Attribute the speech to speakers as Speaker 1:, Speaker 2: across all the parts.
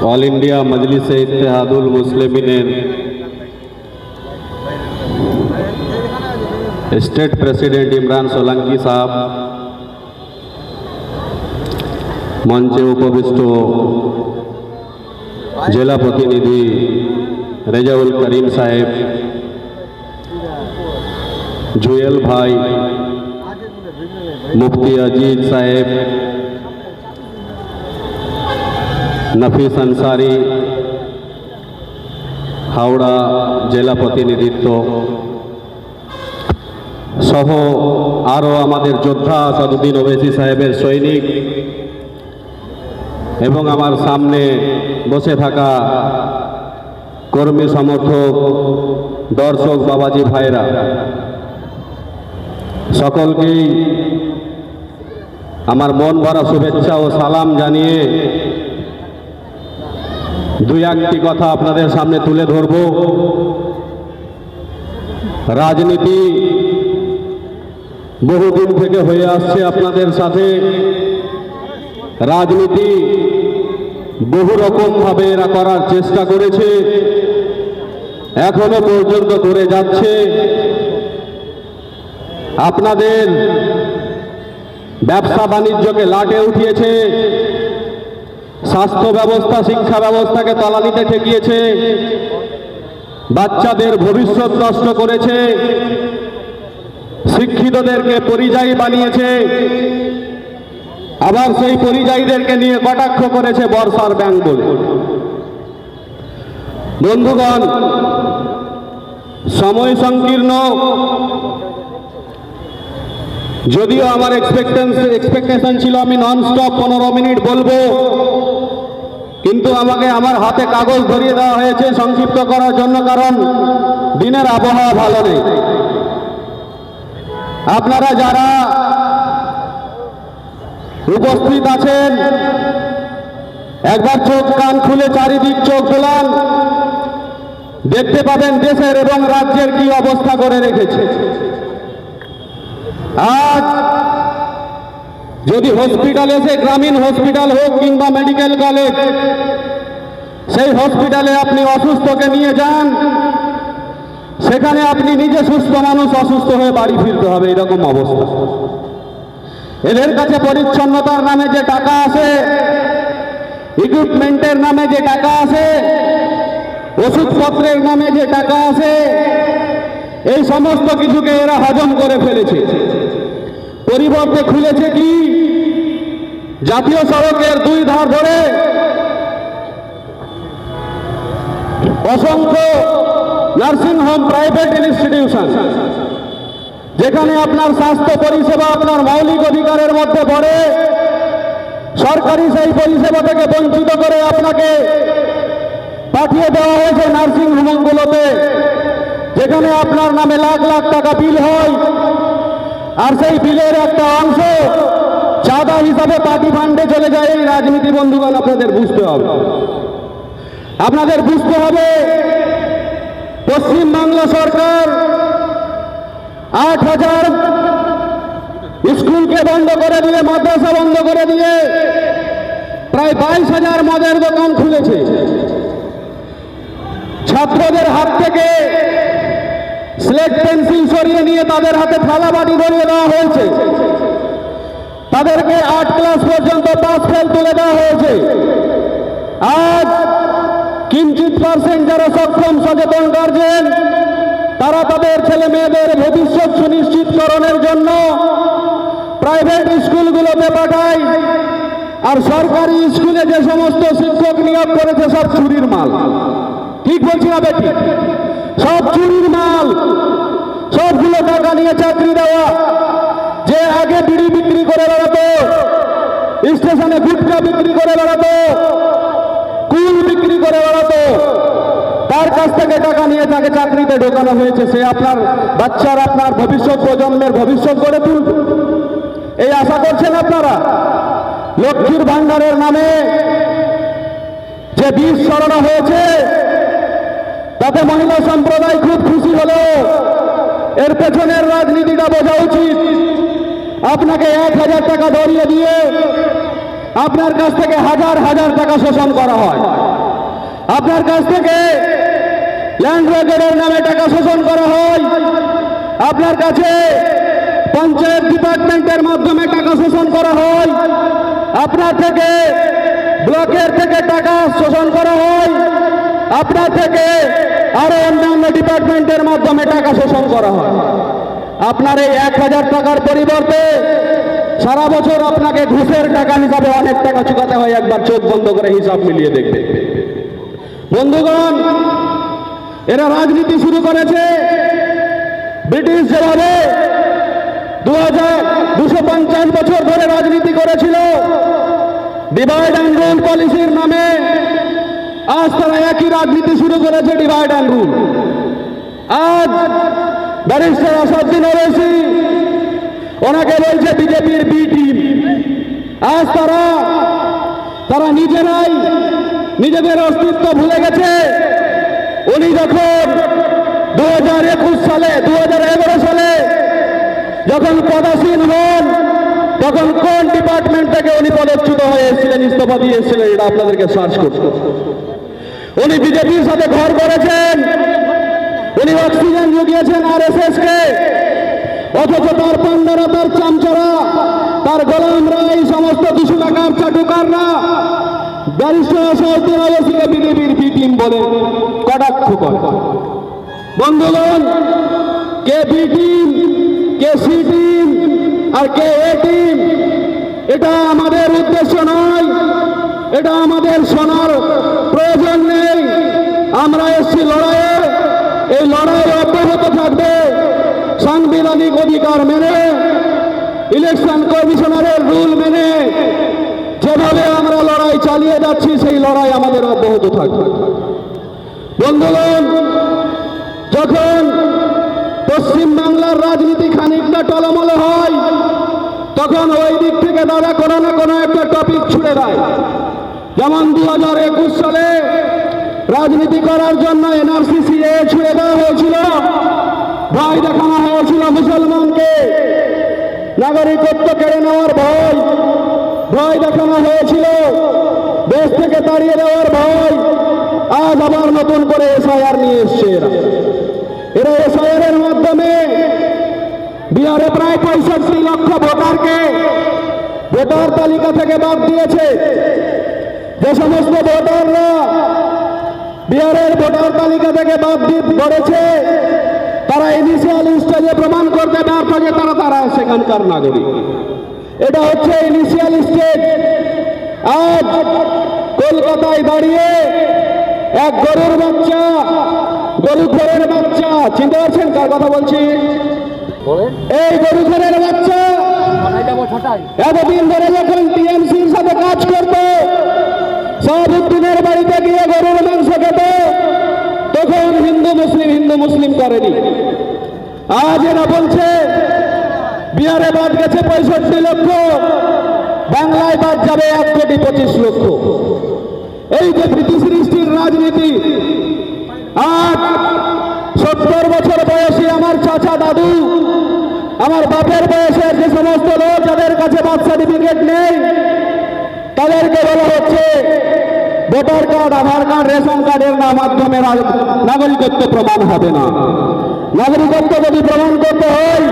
Speaker 1: All India মজলিসে Ittehadul মুসলিমিনের state president Imran Solanki সাহেব, মঞ্চে উপবিষ্ট জেলা প্রতিনিধি রেজাউল করিম সাহেব, জুয়েল ভাই, মুফতি আজিজ সাহেব, নফিস আনসারি হাওড়া জেলা প্রতিনিধিত্ব সহ আরও আমাদের যোদ্ধা আসাদুদ্দিন ওবেসি সাহেবের সৈনিক এবং আমার সামনে বসে থাকা কর্মী সমর্থক দর্শক বাবাজি ভাইরা, সকলকেই আমার মন ভরা শুভেচ্ছা ও সালাম জানিয়ে দুই একটি কথা আপনাদের সামনে তুলে ধরব। রাজনীতি বহুদিন থেকে হয়ে আসছে আপনাদের সাথে। রাজনীতি বহু রকমভাবে এরা করার চেষ্টা করেছে, এখনো পর্যন্ত করে যাচ্ছে। আপনাদের ব্যবসা বাণিজ্যকে লাটে উঠিয়েছে, স্বাস্থ্য ব্যবস্থা শিক্ষা ব্যবস্থাকে তলানিতে ঠেকিয়েছে, বাচ্চাদের ভবিষ্যৎ নষ্ট করেছে, শিক্ষিতদেরকে পরিযায়ী বানিয়েছে, আবার সেই পরিযায়ীদেরকে নিয়ে কটাক্ষ করেছে বর্ষার ব্যাঙ বলে। বন্ধুগণ, সময় সংকীর্ণ, যদিও আমার এক্সপেকটেশন ছিল আমি ননস্টপ 15 মিনিট বলবো, কিন্তু আমাকে আমার হাতে কাগজ ধরিয়ে দেওয়া হয়েছে সংক্ষিপ্ত করার জন্য, কারণ দিনের আবহাওয়া ভালো নেই। আপনারা যারা উপস্থিত আছেন একবার চোখ কান খুলে চারিদিক চোখ বোলান, দেখতে পাবেন দেশের এবং রাজ্যের কি অবস্থা করে রেখেছে। আজ যদি হসপিটালে, সে গ্রামীণ হসপিটাল হোক কিংবা মেডিকেল কলেজ, সেই হসপিটালে আপনি অসুস্থকে নিয়ে যান, সেখানে আপনি নিজে সুস্থ মানুষ অসুস্থ হয়ে বাড়ি ফিরতে হবে, এরকম অবস্থা। এদের কাছে পরিচ্ছন্নতার নামে যে টাকা আসে, ইকুইপমেন্টের নামে যে টাকা আসে, ওষুধপত্রের নামে যে টাকা আসে, এই সমস্ত কিছুকে এরা হজম করে ফেলেছে। পরিবর্তে খুলেছে কি, জাতীয় সড়কের দুই ধার ধরে অসংখ্য নার্সিংহোম, প্রাইভেট ইনস্টিটিউশন, যেখানে আপনার স্বাস্থ্য পরিষেবা আপনার মৌলিক অধিকারের মধ্যে পড়ে, সরকারি সেই পরিষেবা থেকে বঞ্চিত করে আপনাকে পাঠিয়ে দেওয়া হয়েছে নার্সিংহোমগুলোতে, যেখানে আপনার নামে লাখ লাখ টাকা বিল হয়, আর সেই বিলের একটা অংশ চাঁদা হিসাবে পার্টি ফান্ডে চলে যায়। এই রাজনীতি বন্ধুগণ আপনাদের বুঝতে হবে। আপনাদের বুঝতে হবে পশ্চিমবাংলা সরকার 8,000 স্কুলকে বন্ধ করে দিয়ে, মাদ্রাসা বন্ধ করে দিয়ে প্রায় 22,000 মদের দোকান খুলেছে। ছাত্রদের হাত থেকে স্লেট পেন্সিল সরিয়ে নিয়ে তাদের হাতে থালা বাটি ধরিয়ে দেওয়া হয়েছে, তাদেরকে 8 ক্লাস পর্যন্ত পাস ফেল তুলে দেওয়া হয়েছে। আজ কিঞ্চিৎ পার্সেন্ট যারা সক্ষম সচেতন গার্জেন, তারা তাদের ছেলে মেয়েদের ভবিষ্যৎ সুনিশ্চিতকরণের জন্য প্রাইভেট স্কুলগুলোতে পাঠায়, আর সরকারি স্কুলে যে সমস্ত শিক্ষক নিয়োগ করেছে সব চুরির মাল। ঠিক বলছি না বেটি? সব চুরির মাল, সবগুলো টাকা নিয়ে চাকরি দেওয়া। যে আগে বিড়ি বিক্রি করে বেড়াতো, স্টেশনে গুটকা বিক্রি করে বেড়াতো, কুল বিক্রি করে বেড়াতো, তার কাছ থেকে টাকা নিয়ে তাকে চাকরিতে ঢোকানো হয়েছে। সে আপনার বাচ্চার, আপনার ভবিষ্যৎ প্রজন্মের ভবিষ্যৎ গড়ে তুলবে, এই আশা করছেন আপনারা? লক্ষ্মীর ভান্ডারের নামে যে বীজ ছড়ানো হয়েছে, তাতে মহিলা সম্প্রদায় খুব খুশি হলো। এর পেছনের রাজনীতিটা বোঝা উচিত। আপনাকে 1,000 টাকা ধরিয়ে দিয়ে আপনার কাছ থেকে হাজার হাজার টাকা শোষণ করা হয়। আপনার কাছ থেকে ল্যান্ড রেকর্ডের নামে টাকা শোষণ করা হয়, আপনার কাছে পঞ্চায়েত ডিপার্টমেন্টের মাধ্যমে টাকা শোষণ করা হয়, আপনার থেকে ব্লকের থেকে টাকা শোষণ করা হয়, আপনার থেকে আরো অন্যান্য ডিপার্টমেন্টের মাধ্যমে টাকা শোষণ করা হয়। আপনার এই 1000 টাকার পরিবর্তে সারা বছর আপনাকে ঘুষের টাকা হিসাবে অনেক টাকা চুকাতে হয়। একবার চোখ বন্ধ করে হিসাব মিলিয়ে দেখবে। বন্ধুগণ, এরা রাজনীতি শুরু করেছে ব্রিটিশ যেভাবে 250 বছর ধরে রাজনীতি করেছিল ডিভাইড অ্যান্ড রুল পলিসির নামে। আজ তারা একই রাজনীতি শুরু করেছে, ডিভাইড অ্যান্ড রুল। আজ ব্যারিস্টার আসাদুদ্দিন ওয়াইসি ওনাকে বলছে বিজেপির বি টিম। আজ তারা নিজেরাই নিজেদের অস্তিত্ব ভুলে গেছে। উনি যখন 2011 সালে যখন পদাসীন হন, তখন কোন ডিপার্টমেন্ট থেকে উনি পদচ্যুত হয়ে এসেছিলেন, ইস্তফা দিয়ে এসেছিলেন, এটা আপনাদেরকে সার্চ করতে। উনি বিজেপির সাথে ঘর করেছেন, উনি অক্সিজেন জুগিয়েছেন আরএসএস কে, অথচ তার পান্ডারা, তার চামচারা, তার গোলামরা, এই সমস্ত 200 টাকার চাটুকাররা ব্যারিস্টার আসাদুদ্দিন ওয়াইসিকে বিজেপির বি টিম বলে কটাক্ষ করে। বন্ধুগণ, K B team, K C team আর কে এ টিম, এটা আমাদের উদ্দেশ্য নয়, এটা আমাদের শোনার প্রয়োজন নেই। আমরা এসছি লড়াইয়ে, এই লড়াই অব্যাহত থাকবে সাংবিধানিক অধিকার মেনে, ইলেকশন কমিশনারের রুল মেনে। যেভাবে আমরা লড়াই চালিয়ে যাচ্ছি, সেই লড়াই আমাদের অব্যাহত থাকবে। বন্ধুগণ, যখন পশ্চিম বাংলার রাজনীতি খানিকটা টলমল হয়, তখন ওই দিক থেকে তারা কোনো না কোনো একটা টপিক ছুড়ে দেয়। যেমন 2021 সালে রাজনীতি করার জন্য এনআরসি সিএ ছুড়ে দেওয়া হয়েছিল, ভয় দেখানো হয়েছিল মুসলমানকে, নাগরিকত্ব কেড়ে নেওয়ার ভয় দেখানো হয়েছিল, দেশ থেকে তাড়িয়ে দেওয়ার ভয়। আজ আবার নতুন করে এসআইআর নিয়ে এসছে। এরা এসআইআর এর মাধ্যমে বিহারে প্রায় 65 লক্ষ ভোটারকে ভোটার তালিকা থেকে বাদ দিয়েছে। যে সমস্ত ভোটাররা বিহারের ভোটার তালিকা থেকে বাদ পড়েছে, তারা ইনিশিয়াল স্টেজে প্রমাণ করতে ব্যর্থ যে তারা সেখানকার নাগরিক। এটা হচ্ছে ইনিশিয়াল স্টেজ। আজ কলকাতায় দাঁড়িয়ে এক গরুর বাচ্চা, গরু ঘরের বাচ্চা, চিনতে পারছেন কার কথা বলছি? এই গরু ঘরের বাচ্চা এতদিন ধরে যখন টিএমসির সাথে কাজ করত, শাহাবুদ্দিনের বাড়িতে গিয়ে গরুর মাংস খেত, তখন হিন্দু মুসলিম করেনি। আজ এরা বলছে বিহারে বাদ গেছে 65 লক্ষ, বাংলায় বাদ যাবে 1,25,00,000। এই যে ভীতি সৃষ্টির রাজনীতি। আজ 70 বছর বয়সী আমার চাচা, দাদু, আমার বাপের বয়সের যে সমস্ত লোক যাদের কাছে বার্থ সার্টিফিকেট নেই, তাদেরকে বলা হচ্ছে ভোটার কার্ড, আধার কার্ড, রেশন কার্ডের মাধ্যমে নাগরিকত্ব প্রমাণ হবে না। নাগরিকত্ব যদি প্রমাণ করতে হয়,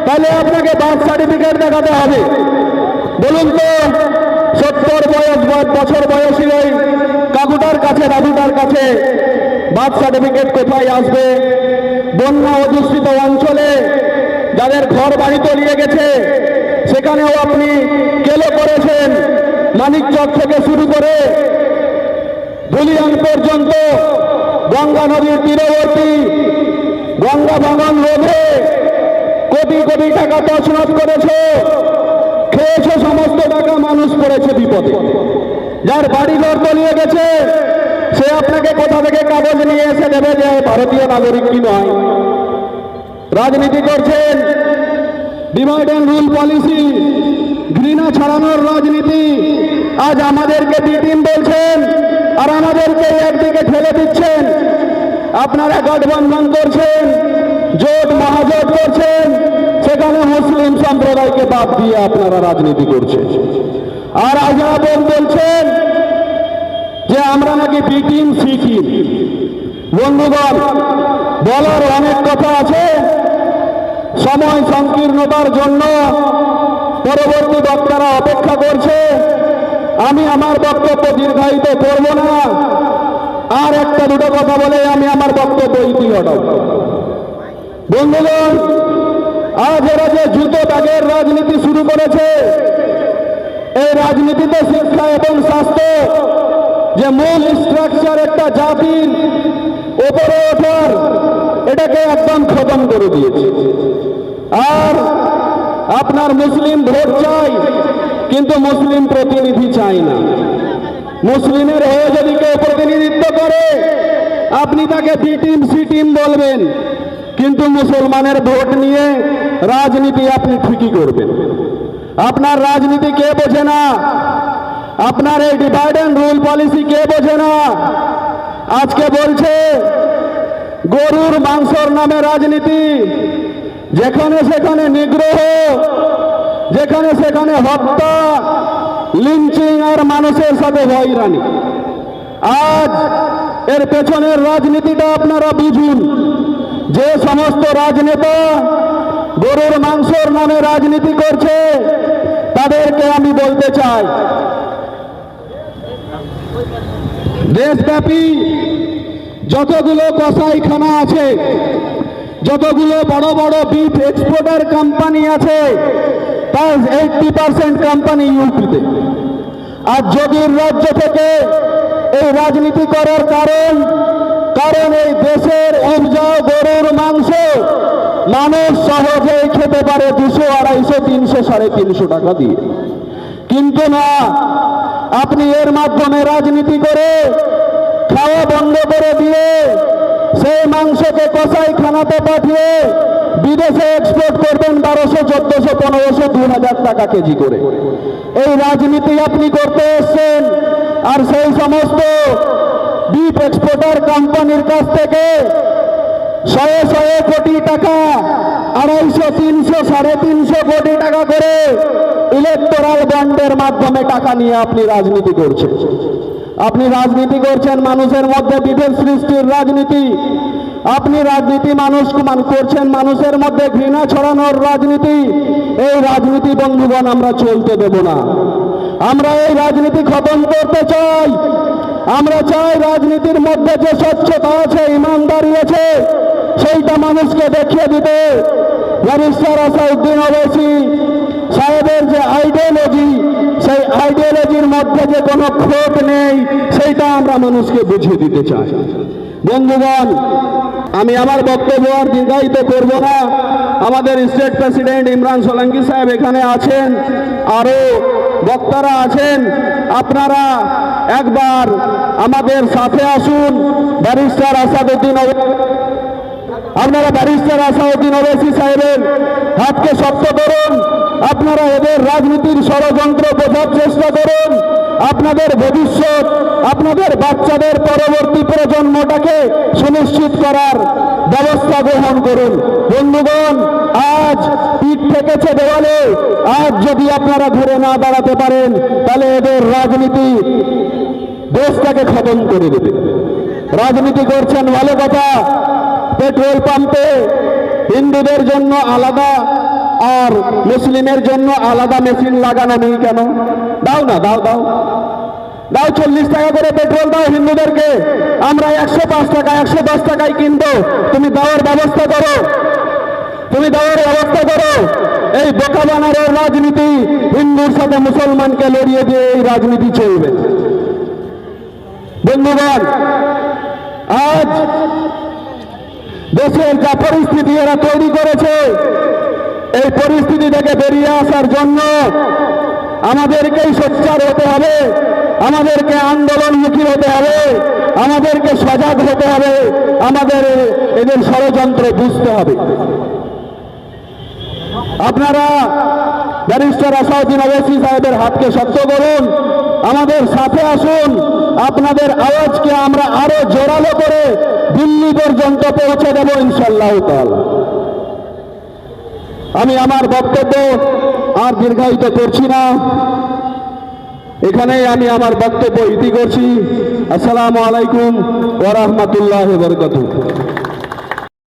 Speaker 1: তাহলে আপনাকে বার্থ সার্টিফিকেট দেখাতে হবে। বলুন তো, 70 বছর বয়সী ওই কাকুটার কাছে, দাদুটার কাছে বার্থ সার্টিফিকেট কোথায় আসবে? বন্যা অধ্যুষিত অঞ্চলে যাদের ঘর বাড়ি তলিয়ে গেছে, সেখানেও আপনি কেলো করেছেন। মানিকচক থেকে শুরু করে ধুলিয়ান পর্যন্ত গঙ্গা নদীর তীরবর্তী গঙ্গা ভাঙন রোধে কোটি কোটি টাকা তছনছ করেছে, খেয়েছে সমস্ত টাকা, মানুষ পড়েছে বিপদে। যার বাড়িঘর তলিয়ে গেছে, সে আপনাকে কোথা থেকে কাগজ নিয়ে এসে দেবে যে ভারতীয় নাগরিক কি নয়? রাজনীতি করছেন ডিভাইড অ্যান্ড রুল পলিসি, ঘৃণা ছড়ানোর রাজনীতি। আজ আমাদেরকে বি টিম বলছেন আর আমাদেরকে একদিকে ঠেলে দিচ্ছেন। আপনারা গঠবন্ধন করছেন, জোট মহাজোট করছেন, সেখানে মুসলিম সম্প্রদায়কে বাদ দিয়ে আপনারা রাজনীতি করছেন। আর আজ বলছেন যে আমরা নাকি বি টিম সি টিম। বন্ধুগণ, বলার অনেক কথা আছে, সময় সংকীর্ণতার জন্য পরবর্তী বক্তারা অপেক্ষা করছে। আমি আমার বক্তব্য দীর্ঘায়িত করব না, আর একটা দুটো কথা বলে আমি আমার বক্তব্য ইতি ঘটাব। বন্ধুগণ, আজ এরা যে জুতো দাগের রাজনীতি শুরু করেছে, এই রাজনীতিতে শিক্ষা এবং স্বাস্থ্য যে মূল স্ট্রাকচার একটা জাতির ওপরে ওঠার, এটাকে একদম খতম করে দিয়েছে। আর আপনার মুসলিম ভোট চাই, কিন্তু মুসলিম প্রতিনিধি চাই না। মুসলিমের হয়ে যদি কেউ প্রতিনিধিত্ব করে, আপনি তাকে বি টিম সি টিম বলবেন, কিন্তু মুসলমানের ভোট নিয়ে রাজনীতি আপনি ঠিকই করবেন। আপনার রাজনীতি কে বোঝে না? আপনার এই ডিভাইড অ্যান্ড রুল পলিসি কে বোঝে না? আজকে বলছে গরুর মাংসর নামে রাজনীতি, যেখানে সেখানে নিগ্রহ, যেখানে সেখানে হত্যা, লিঞ্চিং আর মানুষের সাথে হয়রানি। আজ এর পেছনের রাজনীতিটা আপনারা বুঝুন। যে সমস্ত রাজনেতা গরুর মাংসর নামে রাজনীতি করছে, তাদেরকে আমি বলতে চাই, দেশব্যাপী যতগুলো কসাইখানা আছে, যতগুলো বড় বড় বিফ এক্সপোর্টার কোম্পানি আছে, তার 80% কোম্পানি ইউপিতে। আর যোগীর রাজ্য থেকে এই রাজনীতি করার কারণ এই দেশের উপজাও গরুর মাংস মানুষ সহজেই খেতে পারে 200, 250, 300, 350 টাকা দিয়ে। কিন্তু না, আপনি এর মাধ্যমে রাজনীতি করে খাওয়া বন্ধ করে দিয়ে সেই মাংসকে কসাইখানাতে পাঠিয়ে বিদেশে এক্সপোর্ট করবেন 1200, 1400, 1500, 2000 টাকা কেজি করে। এই রাজনীতি আপনি করতে এসছেন। আর সেই সমস্ত বিফ এক্সপোর্টার কোম্পানির কাছ থেকে 100 কোটি টাকা, 250, 300, 350 কোটি টাকা করে ইলেকটোরাল বন্ডের মাধ্যমে টাকা নিয়ে আপনি রাজনীতি করছেন। আপনি রাজনীতি করছেন মানুষের মধ্যে বিভেদ সৃষ্টির রাজনীতি। আপনি রাজনীতি করছেন মানুষের মধ্যে ঘৃণা ছড়ানোর রাজনীতি। এই রাজনীতি বন্ধুগণ আমরা চলতে দেব না। আমরা এই রাজনীতি খতম করতে চাই। আমরা চাই রাজনীতির মধ্যে যে স্বচ্ছতা আছে, ইমানদারি আছে, সেইটা মানুষকে দেখিয়ে দিতে। ব্যারিস্টার আসাদউদ্দিন ওয়াইসি সাহেবের যে আইডিওলজি, সেই আইডিওলজির মধ্যে যে কোনো খোট নেই, সেইটা আমরা মানুষকে বুঝিয়ে দিতে চাই। বন্ধুগণ, আমি আমার বক্তব্য আর দীর্ঘায়িত করব না। আমাদের স্টেট প্রেসিডেন্ট ইমরান সোলাঙ্কি সাহেব এখানে আছেন, আরো বক্তারা আছেন। আপনারা একবার আমাদের সাথে আসুন। ব্যারিস্টার আসাদউদ্দিন ওয়াইসি সাহেবের হাতকে শক্ত করুন। আপনারা এদের রাজনীতির ষড়যন্ত্র বোঝার চেষ্টা করুন। আপনাদের ভবিষ্যৎ, আপনাদের বাচ্চাদের পরবর্তী প্রজন্মটাকে সুনিশ্চিত করার ব্যবস্থা গ্রহণ করুন। বন্ধুগণ, আজ পিঠ ঠেকেছে দেওয়ালে। আজ যদি আপনারা ঘুরে না দাঁড়াতে পারেন, তাহলে এদের রাজনীতি দেশটাকে খতম করে দেবে। রাজনীতি করছেন ভালো কথা, পেট্রোল পাম্পে হিন্দুদের জন্য আলাদা আর মুসলিমের জন্য আলাদা মেশিন লাগানো নেই কেন? দাও না, দাও 40 টাকা করে পেট্রোল দাও হিন্দুদেরকে। আমরা 105 টাকা, 110 টাকায় কিনবো। তুমি দেওয়ার ব্যবস্থা করো, এই বোকা বানানোর রাজনীতি, হিন্দুর সাথে মুসলমানকে লড়িয়ে দিয়ে এই রাজনীতি চলবে। বন্ধুগণ, আজ দেশের যা পরিস্থিতি এরা তৈরি করেছে, এই পরিস্থিতি থেকে বেরিয়ে আসার জন্য আমাদেরকেই সোচ্চার হতে হবে, আমাদেরকে আন্দোলনমুখী হতে হবে, আমাদেরকে সজাগ হতে হবে, আমাদের এদের ষড়যন্ত্র বুঝতে হবে। আপনারা ব্যারিস্টার আসাদউদ্দিন ওয়াইসি সাহেবের হাতকে শক্ত করুন, আমাদের সাথে আসুন। আপনাদের আওয়াজকে আমরা আরো জোরালো করে দিল্লি পর্যন্ত পৌঁছে দেব ইনশাআল্লাহ তাআলা। আমি আমার বক্তব্য আর দীর্ঘায়িত করছি না। এখানেই আমি আমার বক্তব্য ইতি করছি। আসসালামু আলাইকুম ওয়া রাহমাতুল্লাহি ওয়া বারাকাতুহু।